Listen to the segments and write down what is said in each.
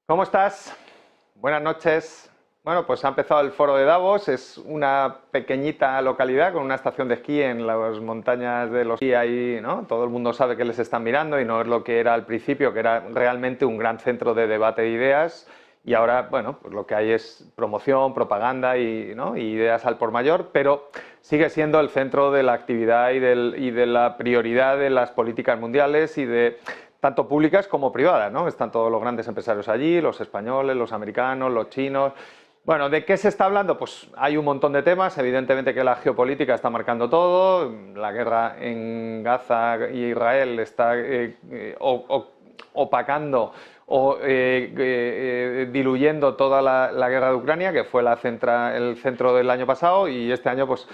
¿Cómo estás? Buenas noches. Bueno, pues ha empezado el foro de Davos. Es una pequeñita localidad con una estación de esquí en las montañas de los esquí ahí, ¿no? Todo el mundo sabe que les están mirando y no es lo que era al principio, que era realmente un gran centro de debate de ideas. Y ahora, bueno, pues lo que hay es promoción, propaganda y, ¿no? y ideas al por mayor, pero sigue siendo el centro de la actividad y de la prioridad de las políticas mundiales y de tanto públicas como privadas, ¿no? Están todos los grandes empresarios allí, los españoles, los americanos, los chinos. Bueno, ¿de qué se está hablando? Pues hay un montón de temas, evidentemente que la geopolítica está marcando todo, la guerra en Gaza y Israel está opacando o diluyendo toda la guerra de Ucrania, que fue el centro del año pasado, y este año pues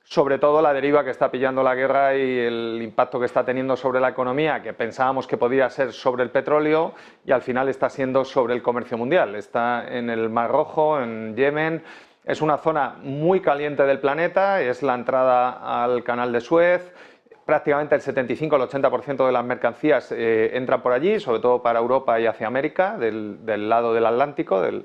sobre todo la deriva que está pillando la guerra y el impacto que está teniendo sobre la economía, que pensábamos que podía ser sobre el petróleo y al final está siendo sobre el comercio mundial. Está en el Mar Rojo, en Yemen. Es una zona muy caliente del planeta, es la entrada al canal de Suez. Prácticamente el 75 al 80% de las mercancías entran por allí, sobre todo para Europa y hacia América, del lado del Atlántico, del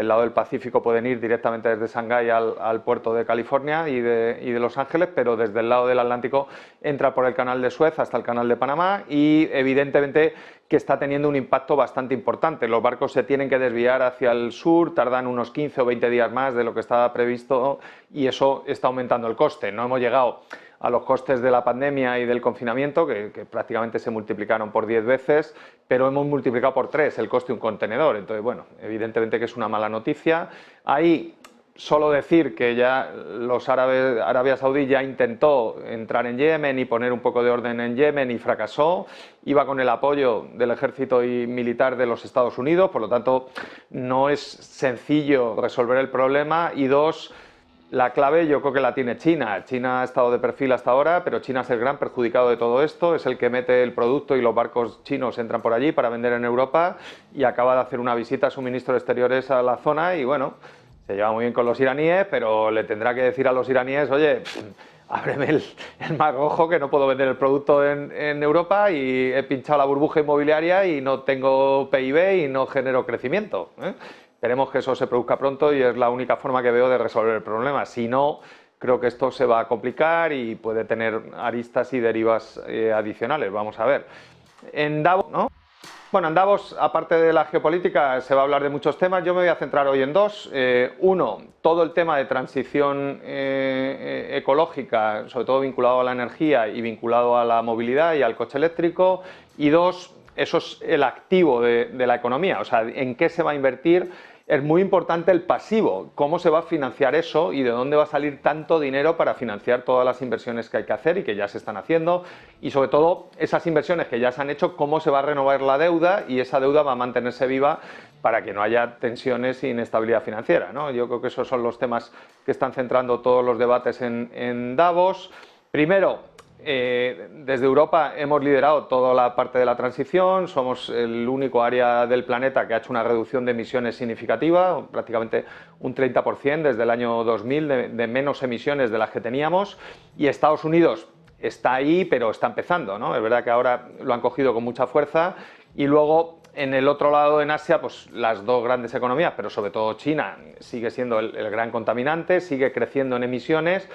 lado del Pacífico pueden ir directamente desde Shanghái al puerto de California y de Los Ángeles, pero desde el lado del Atlántico entra por el canal de Suez hasta el canal de Panamá y evidentemente que está teniendo un impacto bastante importante. Los barcos se tienen que desviar hacia el sur, tardan unos 15 o 20 días más de lo que estaba previsto y eso está aumentando el coste. No hemos llegado a los costes de la pandemia y del confinamiento, que prácticamente se multiplicaron por 10 veces, pero hemos multiplicado por 3 el coste de un contenedor. Entonces, bueno, evidentemente que es una mala noticia. Ahí solo decir que ya Arabia Saudí ya intentó entrar en Yemen y poner un poco de orden en Yemen y fracasó. Iba con el apoyo del ejército y militar de los Estados Unidos, por lo tanto no es sencillo resolver el problema. Y dos, la clave yo creo que la tiene China. China ha estado de perfil hasta ahora, pero China es el gran perjudicado de todo esto, es el que mete el producto y los barcos chinos entran por allí para vender en Europa y acaba de hacer una visita a su ministro de Exteriores a la zona y bueno, se lleva muy bien con los iraníes, pero le tendrá que decir a los iraníes, oye, ábreme el Mar Rojo que no puedo vender el producto en Europa y he pinchado la burbuja inmobiliaria y no tengo PIB y no genero crecimiento, ¿eh? Esperemos que eso se produzca pronto y es la única forma que veo de resolver el problema. Si no, creo que esto se va a complicar y puede tener aristas y derivas adicionales. Vamos a ver. En Davos, ¿no? Bueno, en Davos, aparte de la geopolítica, se va a hablar de muchos temas. Yo me voy a centrar hoy en dos. Uno, todo el tema de transición ecológica, sobre todo vinculado a la energía y vinculado a la movilidad y al coche eléctrico. Y dos, eso es el activo de la economía, o sea, en qué se va a invertir. Es muy importante el pasivo, cómo se va a financiar eso y de dónde va a salir tanto dinero para financiar todas las inversiones que hay que hacer y que ya se están haciendo y sobre todo esas inversiones que ya se han hecho, cómo se va a renovar la deuda y esa deuda va a mantenerse viva para que no haya tensiones e inestabilidad financiera, ¿no? Yo creo que esos son los temas que están centrando todos los debates en Davos. Primero, desde Europa hemos liderado toda la parte de la transición, somos el único área del planeta que ha hecho una reducción de emisiones significativa, prácticamente un 30% desde el año 2000 de menos emisiones de las que teníamos y Estados Unidos está ahí pero está empezando, ¿no? Es verdad que ahora lo han cogido con mucha fuerza y luego en el otro lado en Asia pues las dos grandes economías, pero sobre todo China sigue siendo el gran contaminante, sigue creciendo en emisiones.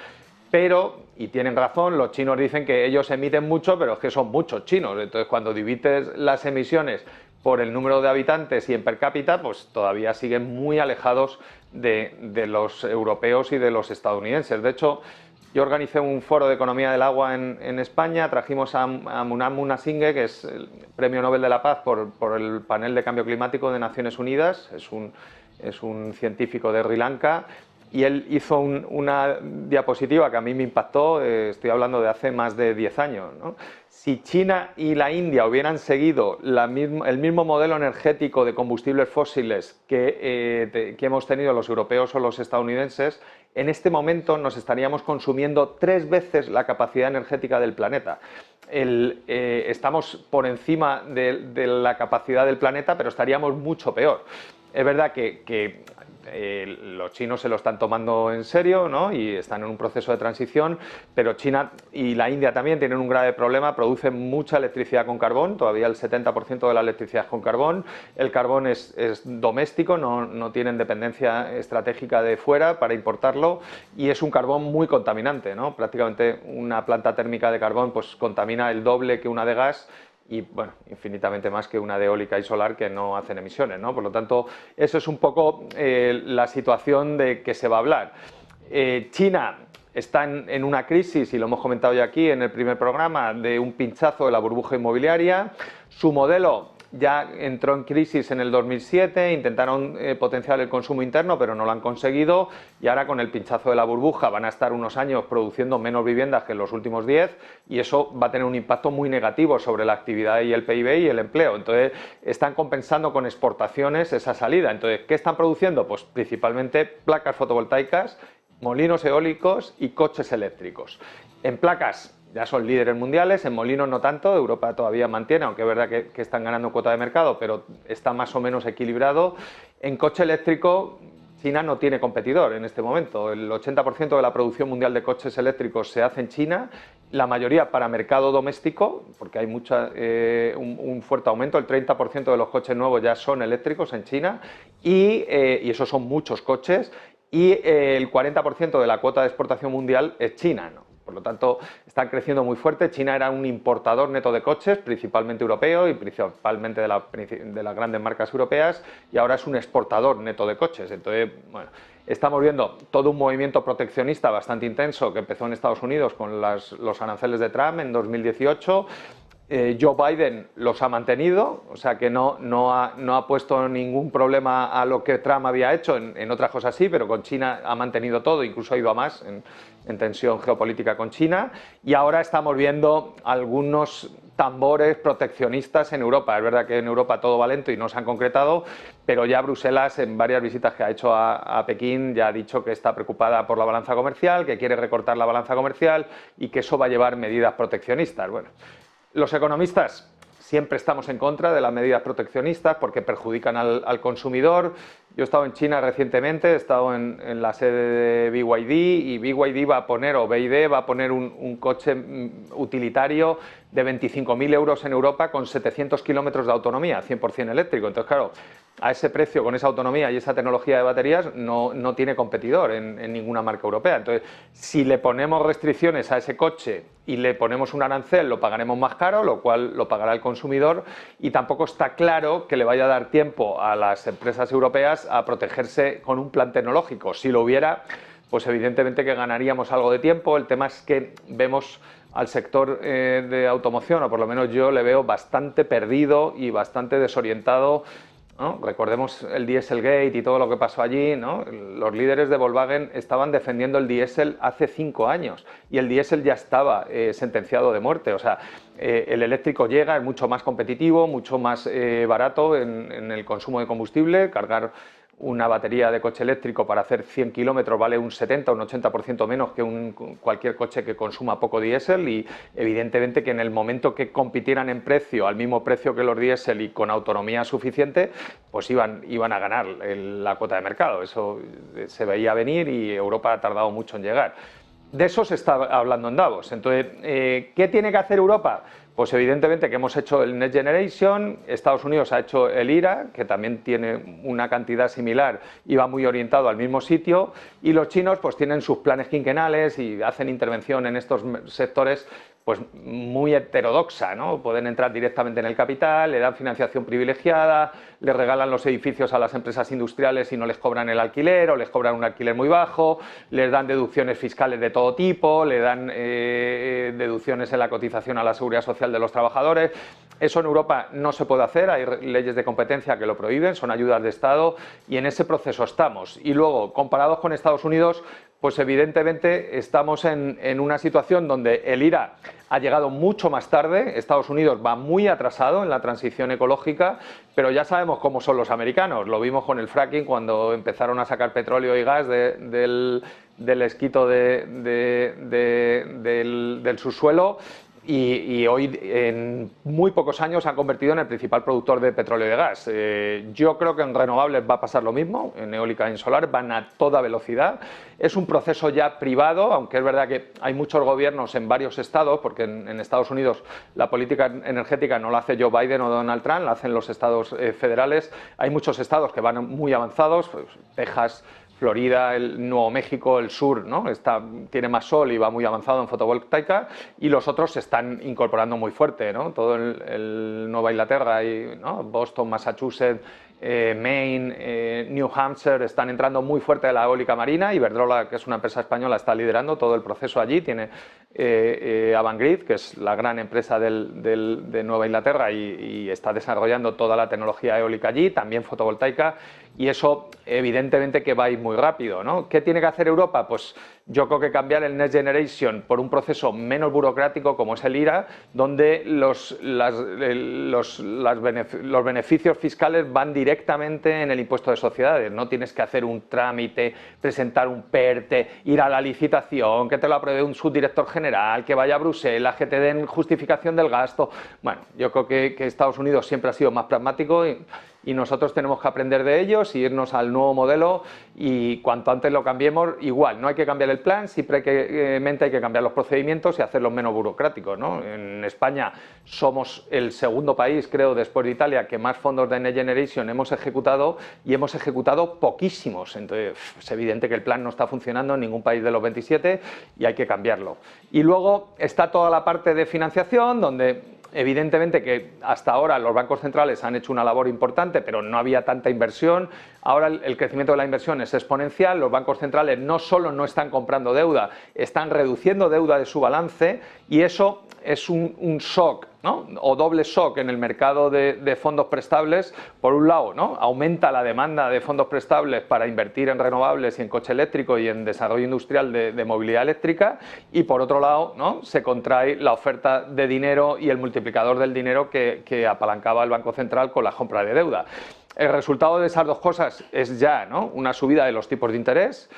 Pero, y tienen razón, los chinos dicen que ellos emiten mucho, pero es que son muchos chinos. Entonces, cuando divides las emisiones por el número de habitantes y en per cápita, pues todavía siguen muy alejados de los europeos y de los estadounidenses. De hecho, yo organicé un foro de economía del agua en España, trajimos a Munam Singh, que es el Premio Nobel de la Paz por el panel de cambio climático de Naciones Unidas, es un científico de Sri Lanka, y él hizo una diapositiva que a mí me impactó, estoy hablando de hace más de 10 años, ¿no? Si China y la India hubieran seguido el mismo modelo energético de combustibles fósiles que hemos tenido los europeos o los estadounidenses, en este momento nos estaríamos consumiendo 3 veces la capacidad energética del planeta. Estamos por encima de la capacidad del planeta, pero estaríamos mucho peor. Es verdad que los chinos se lo están tomando en serio, ¿no? Y están en un proceso de transición, pero China y la India también tienen un grave problema, producen mucha electricidad con carbón, todavía el 70% de la electricidad es con carbón, el carbón es doméstico, no tienen dependencia estratégica de fuera para importarlo y es un carbón muy contaminante, ¿no? Prácticamente una planta térmica de carbón pues contamina el doble que una de gas y, bueno, infinitamente más que una de eólica y solar que no hacen emisiones, ¿no? Por lo tanto, eso es un poco la situación de que se va a hablar. China está en una crisis, y lo hemos comentado ya aquí en el primer programa, de un pinchazo de la burbuja inmobiliaria. Su modelo ya entró en crisis en el 2007, intentaron potenciar el consumo interno, pero no lo han conseguido, y ahora con el pinchazo de la burbuja van a estar unos años produciendo menos viviendas que en los últimos 10, y eso va a tener un impacto muy negativo sobre la actividad y el PIB y el empleo. Entonces, están compensando con exportaciones esa salida. Entonces, ¿qué están produciendo? Pues principalmente placas fotovoltaicas, molinos eólicos y coches eléctricos. En placas ya son líderes mundiales, en molinos no tanto, Europa todavía mantiene, aunque es verdad que están ganando cuota de mercado, pero está más o menos equilibrado. En coche eléctrico, China no tiene competidor en este momento. El 80% de la producción mundial de coches eléctricos se hace en China, la mayoría para mercado doméstico, porque hay un fuerte aumento, el 30% de los coches nuevos ya son eléctricos en China, y esos son muchos coches, y el 40% de la cuota de exportación mundial es China, ¿no? Por lo tanto, están creciendo muy fuerte. China era un importador neto de coches, principalmente europeo y principalmente de las grandes marcas europeas, y ahora es un exportador neto de coches. Entonces, bueno, estamos viendo todo un movimiento proteccionista bastante intenso que empezó en Estados Unidos con los aranceles de Trump en 2018. Joe Biden los ha mantenido, o sea que no ha puesto ningún problema a lo que Trump había hecho, en otras cosas sí, pero con China ha mantenido todo, incluso ha ido a más en tensión geopolítica con China, y ahora estamos viendo algunos tambores proteccionistas en Europa. Es verdad que en Europa todo va lento y no se han concretado, pero ya Bruselas, en varias visitas que ha hecho a Pekín, ya ha dicho que está preocupada por la balanza comercial, que quiere recortar la balanza comercial y que eso va a llevar medidas proteccionistas. Bueno, los economistas siempre estamos en contra de las medidas proteccionistas porque perjudican al consumidor. Yo he estado en China recientemente, he estado en la sede de BYD, y BYD va a poner, o BYD va a poner un coche utilitario de 25.000 euros en Europa con 700 kilómetros de autonomía, 100% eléctrico. Entonces, claro, a ese precio, con esa autonomía y esa tecnología de baterías, no tiene competidor en ninguna marca europea. Entonces, si le ponemos restricciones a ese coche y le ponemos un arancel, lo pagaremos más caro, lo cual lo pagará el consumidor, y tampoco está claro que le vaya a dar tiempo a las empresas europeas a protegerse con un plan tecnológico. Si lo hubiera, pues evidentemente que ganaríamos algo de tiempo. El tema es que vemos al sector de automoción, o por lo menos yo le veo bastante perdido y bastante desorientado, ¿no? Recordemos el Dieselgate y todo lo que pasó allí, ¿no? Los líderes de Volkswagen estaban defendiendo el diésel hace 5 años y el diésel ya estaba sentenciado de muerte. O sea, el eléctrico llega, es mucho más competitivo, mucho más barato en el consumo de combustible. Cargar una batería de coche eléctrico para hacer 100 kilómetros vale un 70 o un 80% menos que cualquier coche que consuma poco diésel, y evidentemente que en el momento que compitieran en precio al mismo precio que los diésel y con autonomía suficiente, pues iban a ganar la cuota de mercado. Eso se veía venir y Europa ha tardado mucho en llegar. De eso se está hablando en Davos. Entonces, ¿qué tiene que hacer Europa? Pues evidentemente que hemos hecho el Next Generation, Estados Unidos ha hecho el IRA, que también tiene una cantidad similar y va muy orientado al mismo sitio, y los chinos pues tienen sus planes quinquenales y hacen intervención en estos sectores pues muy heterodoxa, ¿no? Pueden entrar directamente en el capital, le dan financiación privilegiada, le regalan los edificios a las empresas industriales y no les cobran el alquiler, o les cobran un alquiler muy bajo, les dan deducciones fiscales de todo tipo, le dan deducciones en la cotización a la seguridad social de los trabajadores. Eso en Europa no se puede hacer, hay leyes de competencia que lo prohíben, son ayudas de Estado, y en ese proceso estamos. Y luego, comparados con Estados Unidos, pues evidentemente estamos en una situación donde el IRA ha llegado mucho más tarde, Estados Unidos va muy atrasado en la transición ecológica, pero ya sabemos cómo son los americanos. Lo vimos con el fracking cuando empezaron a sacar petróleo y gas del esquisto del subsuelo. y hoy en muy pocos años se han convertido en el principal productor de petróleo y de gas. Yo creo que en renovables va a pasar lo mismo, en eólica y en solar van a toda velocidad. Es un proceso ya privado, aunque es verdad que hay muchos gobiernos en varios estados, porque en Estados Unidos la política energética no la hace Joe Biden o Donald Trump, la hacen los estados federales. Hay muchos estados que van muy avanzados, pues, Texas, Florida, el Nuevo México, el sur, ¿no? Tiene más sol y va muy avanzado en fotovoltaica, y los otros se están incorporando muy fuerte, ¿no? Todo el Nueva Inglaterra, y, ¿no? Boston, Massachusetts, Maine, New Hampshire están entrando muy fuerte de la eólica marina. Iberdrola, que es una empresa española, está liderando todo el proceso allí. Tiene Avangrid, que es la gran empresa de Nueva Inglaterra, y está desarrollando toda la tecnología eólica allí, también fotovoltaica, y eso evidentemente que va a ir muy rápido, ¿no? ¿Qué tiene que hacer Europa? Pues yo creo que cambiar el Next Generation por un proceso menos burocrático como es el IRA, donde los beneficios fiscales van directamente en el impuesto de sociedades. No tienes que hacer un trámite, presentar un PERTE, ir a la licitación, que te lo apruebe un subdirector general, que vaya a Bruselas, que te den justificación del gasto. Bueno, yo creo que Estados Unidos siempre ha sido más pragmático, y nosotros tenemos que aprender de ellos y irnos al nuevo modelo, y cuanto antes lo cambiemos, igual, no hay que cambiar el plan, simplemente hay que cambiar los procedimientos y hacerlos menos burocráticos, ¿no? En España somos el segundo país, creo, después de Italia, que más fondos de Next Generation hemos ejecutado, y hemos ejecutado poquísimos. Entonces, es evidente que el plan no está funcionando en ningún país de los 27 y hay que cambiarlo. Y luego está toda la parte de financiación, donde evidentemente que hasta ahora los bancos centrales han hecho una labor importante, pero no había tanta inversión. Ahora el crecimiento de la inversión es exponencial. Los bancos centrales no solo no están comprando deuda, están reduciendo deuda de su balance, y eso es un shock, ¿no? O doble shock en el mercado de fondos prestables. Por un lado, ¿no? Aumenta la demanda de fondos prestables para invertir en renovables y en coche eléctrico y en desarrollo industrial de movilidad eléctrica, y por otro lado, ¿no? Se contrae la oferta de dinero y el multiplicador del dinero que apalancaba el Banco Central con la compra de deuda. El resultado de esas dos cosas es ya, ¿no? Una subida de los tipos de interés.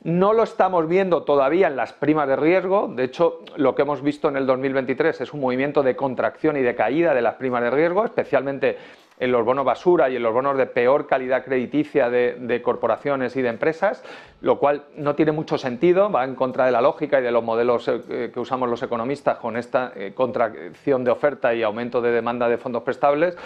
No lo estamos viendo todavía en las primas de riesgo. De hecho, lo que hemos visto en el 2023 es un movimiento de contracción y de caída de las primas de riesgo, especialmente en los bonos basura y en los bonos de peor calidad crediticia de corporaciones y de empresas, lo cual no tiene mucho sentido, va en contra de la lógica y de los modelos que usamos los economistas con esta contracción de oferta y aumento de demanda de fondos prestables.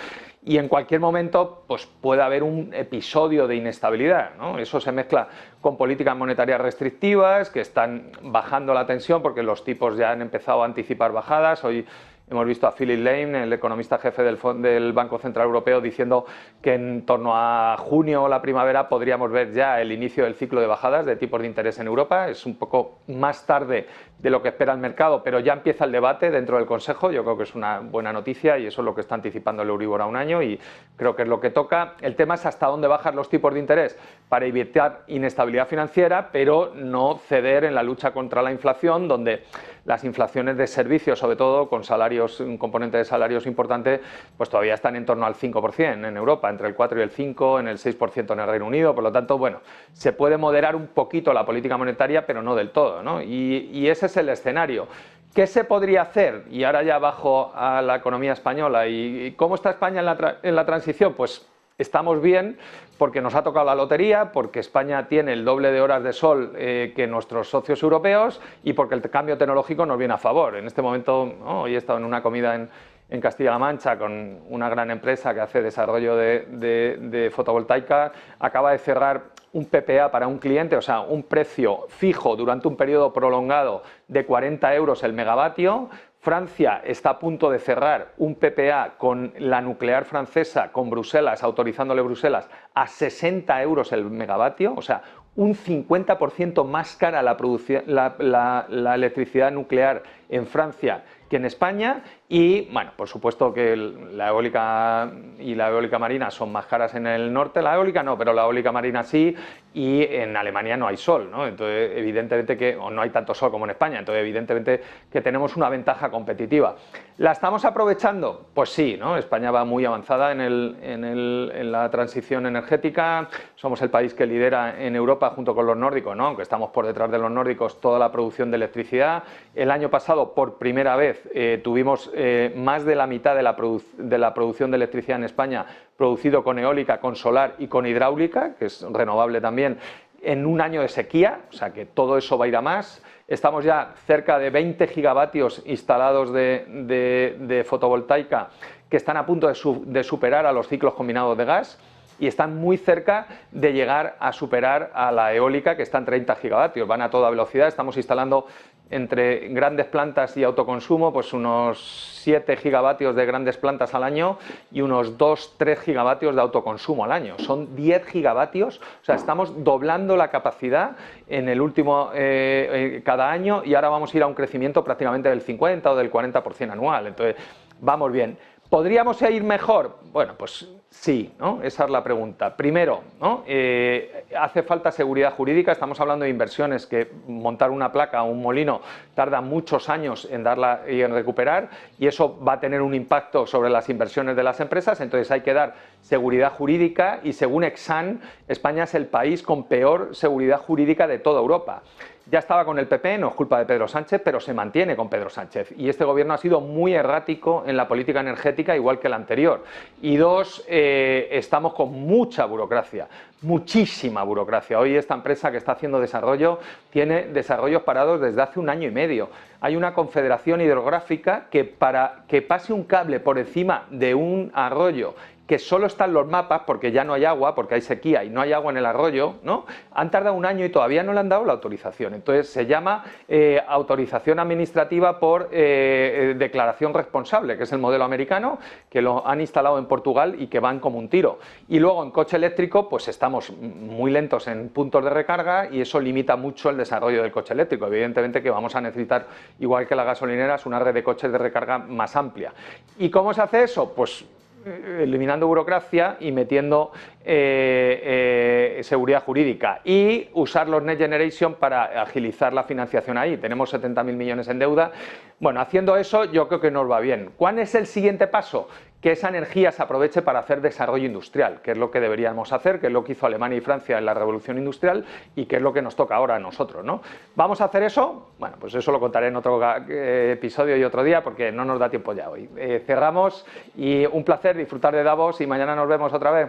Y en cualquier momento pues puede haber un episodio de inestabilidad, ¿no? Eso se mezcla con políticas monetarias restrictivas que están bajando la tensión porque los tipos ya han empezado a anticipar bajadas. Hoy hemos visto a Philip Lane, el economista jefe del Banco Central Europeo, diciendo que en torno a junio o la primavera podríamos ver ya el inicio del ciclo de bajadas de tipos de interés en Europa. Es un poco más tarde de lo que espera el mercado, pero ya empieza el debate dentro del Consejo. Yo creo que es una buena noticia y eso es lo que está anticipando el Euribor a un año y creo que es lo que toca. El tema es hasta dónde bajar los tipos de interés para evitar inestabilidad financiera, pero no ceder en la lucha contra la inflación, donde las inflaciones de servicios, sobre todo con salarios, un componente de salarios importante, pues todavía están en torno al 5% en Europa, entre el 4 y el 5, en el 6% en el Reino Unido. Por lo tanto, bueno, se puede moderar un poquito la política monetaria, pero no del todo, ¿no? Y ese es el escenario. ¿Qué se podría hacer? Y ahora ya bajo a la economía española. ¿Y cómo está España en la transición? Pues estamos bien porque nos ha tocado la lotería, porque España tiene el doble de horas de sol que nuestros socios europeos y porque el cambio tecnológico nos viene a favor. En este momento, ¿no? Hoy he estado en una comida en Castilla-La Mancha con una gran empresa que hace desarrollo de fotovoltaica. Acaba de cerrar un PPA para un cliente, o sea, un precio fijo durante un periodo prolongado de 40 euros el megavatio. Francia está a punto de cerrar un PPA con la nuclear francesa, con Bruselas, autorizándole Bruselas a 60 euros el megavatio, o sea, un 50% más cara la electricidad nuclear en Francia que en España. Y, bueno, por supuesto que la eólica y la eólica marina son más caras en el norte, la eólica no, pero la eólica marina sí, y en Alemania no hay sol, ¿no? Entonces, evidentemente o no hay tanto sol como en España, entonces evidentemente que tenemos una ventaja competitiva. ¿La estamos aprovechando? Pues sí, ¿no? España va muy avanzada en la transición energética, somos el país que lidera en Europa junto con los nórdicos, ¿no? Aunque estamos por detrás de los nórdicos, toda la producción de electricidad. El año pasado pasado por primera vez tuvimos más de la mitad de la producción de electricidad en España producido con eólica, con solar y con hidráulica, que es renovable también, en un año de sequía, o sea que todo eso va a ir a más. Estamos ya cerca de 20 gigavatios instalados de fotovoltaica que están a punto de superar a los ciclos combinados de gas y están muy cerca de llegar a superar a la eólica, que está en 30 gigavatios, van a toda velocidad. Estamos instalando entre grandes plantas y autoconsumo pues unos 7 gigavatios de grandes plantas al año y unos 2-3 gigavatios de autoconsumo al año. Son 10 gigavatios, o sea, estamos doblando la capacidad en el último cada año, y ahora vamos a ir a un crecimiento prácticamente del 50 o del 40% anual. Entonces, vamos bien. ¿Podríamos ir mejor? Bueno, pues sí, ¿no? Esa es la pregunta. Primero, ¿no? Hace falta seguridad jurídica. Estamos hablando de inversiones que montar una placa o un molino tarda muchos años en darla y en recuperar, y eso va a tener un impacto sobre las inversiones de las empresas. Entonces hay que dar seguridad jurídica, y según Exane, España es el país con peor seguridad jurídica de toda Europa. Ya estaba con el PP, no es culpa de Pedro Sánchez, pero se mantiene con Pedro Sánchez. Y este gobierno ha sido muy errático en la política energética, igual que el anterior. Y dos, estamos con mucha burocracia, muchísima burocracia. Hoy esta empresa que está haciendo desarrollo tiene desarrollos parados desde hace 1 año y medio. Hay una confederación hidrográfica que para que pase un cable por encima de un arroyo que solo están los mapas, porque ya no hay agua, porque hay sequía y no hay agua en el arroyo, ¿no? Han tardado 1 año y todavía no le han dado la autorización. Entonces se llama autorización administrativa por declaración responsable, que es el modelo americano, que lo han instalado en Portugal y que van como un tiro. Y luego en coche eléctrico pues estamos muy lentos en puntos de recarga, y eso limita mucho el desarrollo del coche eléctrico. Evidentemente que vamos a necesitar, igual que las gasolineras, una red de coches de recarga más amplia. ¿Y cómo se hace eso? Pues eliminando burocracia y metiendo seguridad jurídica, y usar los Next Generation para agilizar la financiación ahí. Tenemos 70.000 millones en deuda. Bueno, haciendo eso yo creo que nos va bien. ¿Cuál es el siguiente paso? Que esa energía se aproveche para hacer desarrollo industrial, que es lo que deberíamos hacer, que es lo que hizo Alemania y Francia en la revolución industrial, y que es lo que nos toca ahora a nosotros, ¿no? ¿Vamos a hacer eso? Bueno, pues eso lo contaré en otro episodio y otro día, porque no nos da tiempo ya hoy. Cerramos, y un placer disfrutar de Davos, y mañana nos vemos otra vez.